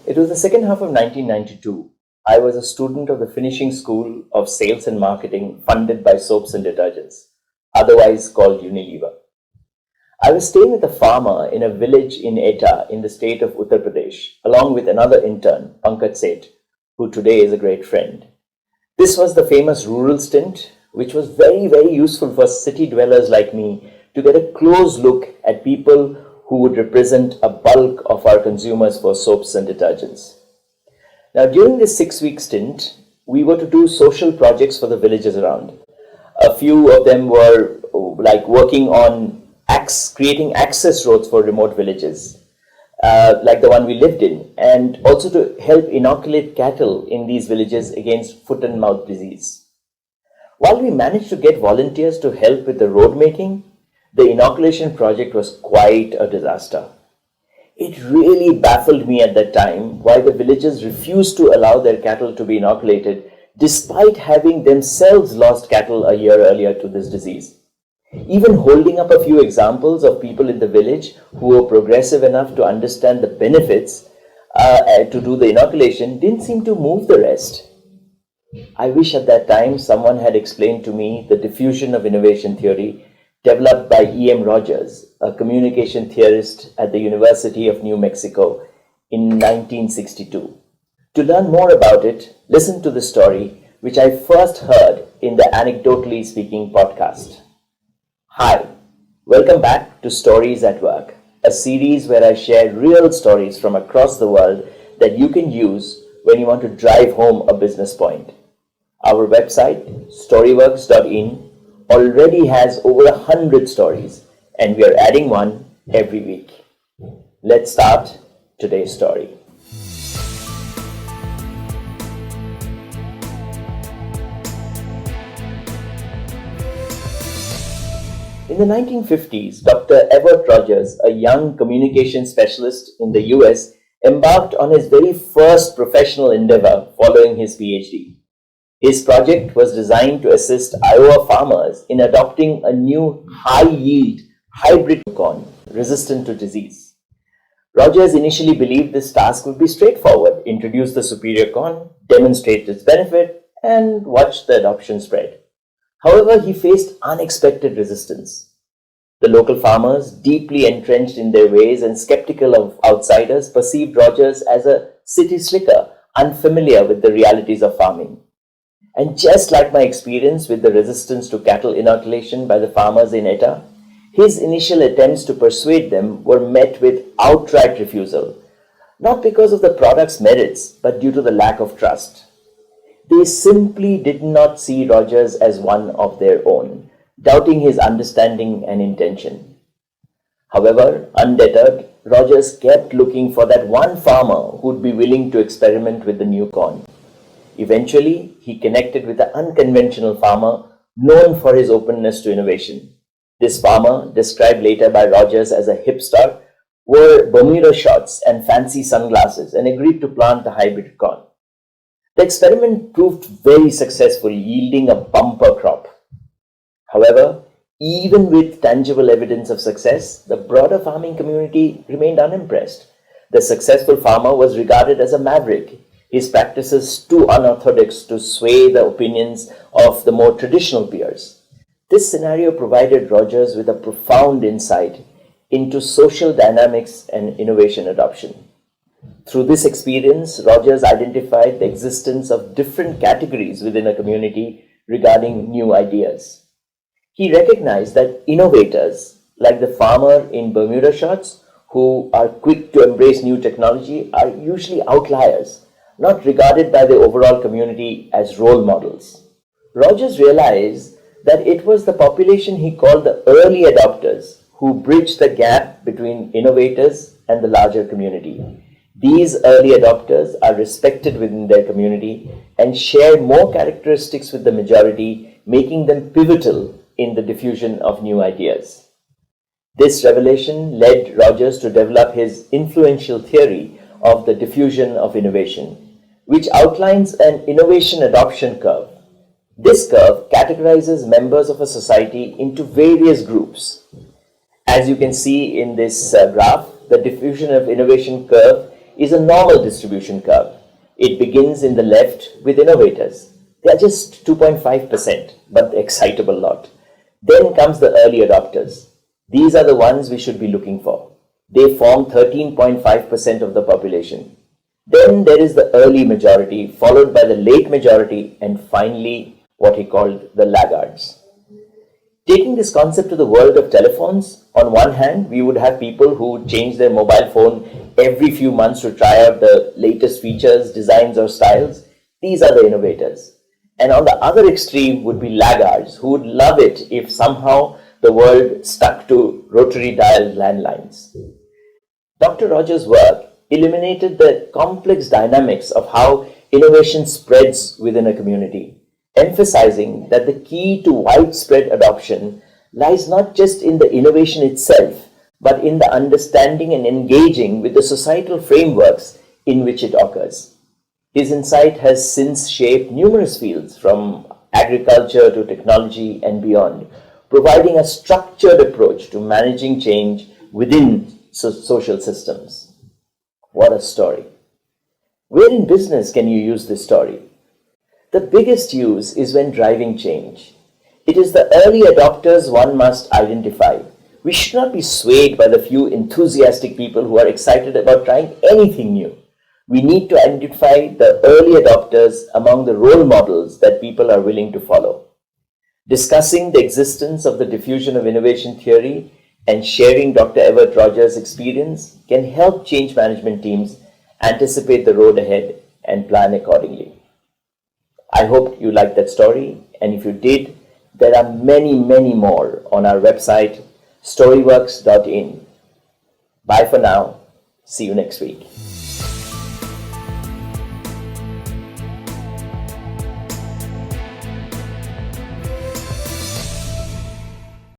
It was the second half of 1992. I was a student of the finishing school of sales and marketing funded by soaps and detergents, otherwise called Unilever. I was staying with a farmer in a village in Etah in the state of Uttar Pradesh, along with another intern, Pankaj Seith, who today is a great friend. This was the famous rural stint, which was very useful for city dwellers like me to get a close look at people who would represent a bulk of our consumers for soaps and detergents. Now, during this 6-week stint, we were to do social projects for the villages around. A few of them were like working on creating access roads for remote villages, like the one we lived in, and also to help inoculate cattle in these villages against foot and mouth disease. While we managed to get volunteers to help with the road making, the inoculation project was quite a disaster. It really baffled me at that time why the villagers refused to allow their cattle to be inoculated despite having themselves lost cattle a year earlier to this disease. Even holding up a few examples of people in the village who were progressive enough to understand the benefits to do the inoculation didn't seem to move the rest. I wish at that time someone had explained to me the diffusion of innovation theory developed by E.M. Rogers, a communication theorist at the University of New Mexico in 1962. To learn more about it, listen to the story, which I first heard in the Anecdotally Speaking podcast. Hi, welcome back to Stories at Work, a series where I share real stories from across the world that you can use when you want to drive home a business point. Our website, storyworks.in, already has over 100 stories, and we are adding one every week. Let's start today's story. In the 1950s, Dr. Everett Rogers, a young communication specialist in the US, embarked on his very first professional endeavor following his PhD. His project was designed to assist Iowa farmers in adopting a new high-yield hybrid corn resistant to disease. Rogers initially believed this task would be straightforward: introduce the superior corn, demonstrate its benefit, and watch the adoption spread. However, he faced unexpected resistance. The local farmers, deeply entrenched in their ways and skeptical of outsiders, perceived Rogers as a city slicker, unfamiliar with the realities of farming. And just like my experience with the resistance to cattle inoculation by the farmers in Etah, his initial attempts to persuade them were met with outright refusal, not because of the product's merits, but due to the lack of trust. They simply did not see Rogers as one of their own, doubting his understanding and intention. However, undeterred, Rogers kept looking for that one farmer who would be willing to experiment with the new corn. Eventually, he connected with an unconventional farmer known for his openness to innovation. This farmer, described later by Rogers as a hipster, wore Bermuda shorts and fancy sunglasses and agreed to plant the hybrid corn. The experiment proved very successful, yielding a bumper crop. However, even with tangible evidence of success, the broader farming community remained unimpressed. The successful farmer was regarded as a maverick, his practices too unorthodox to sway the opinions of the more traditional peers. This scenario provided Rogers with a profound insight into social dynamics and innovation adoption. Through this experience, Rogers identified the existence of different categories within a community regarding new ideas. He recognized that innovators, like the farmer in Bermuda shorts, who are quick to embrace new technology, are usually outliers, not regarded by the overall community as role models. Rogers realized that it was the population he called the early adopters who bridged the gap between innovators and the larger community. These early adopters are respected within their community and share more characteristics with the majority, making them pivotal in the diffusion of new ideas. This revelation led Rogers to develop his influential theory of the diffusion of innovation, which outlines an innovation adoption curve. This curve categorizes members of a society into various groups. As you can see in this graph, the diffusion of innovation curve is a normal distribution curve. It begins in the left with innovators. They are just 2.5%, but the excitable lot. Then comes the early adopters. These are the ones we should be looking for. They form 13.5% of the population. Then there is the early majority, followed by the late majority, and finally what he called the laggards. Taking this concept to the world of telephones, on one hand, we would have people who would change their mobile phone every few months to try out the latest features, designs, or styles. These are the innovators. And on the other extreme would be laggards who would love it if somehow the world stuck to rotary dial landlines. Dr. Rogers' work illuminated the complex dynamics of how innovation spreads within a community, emphasizing that the key to widespread adoption lies not just in the innovation itself, but in the understanding and engaging with the societal frameworks in which it occurs. His insight has since shaped numerous fields from agriculture to technology and beyond, providing a structured approach to managing change within social systems. What a story. Where in business can you use this story? The biggest use is when driving change. It is the early adopters one must identify. We should not be swayed by the few enthusiastic people who are excited about trying anything new. We need to identify the early adopters among the role models that people are willing to follow. Discussing the existence of the diffusion of innovation theory and sharing Dr. Everett Rogers' experience can help change management teams anticipate the road ahead and plan accordingly. I hope you liked that story, and if you did, there are many, many more on our website, storyworks.in. Bye for now. See you next week.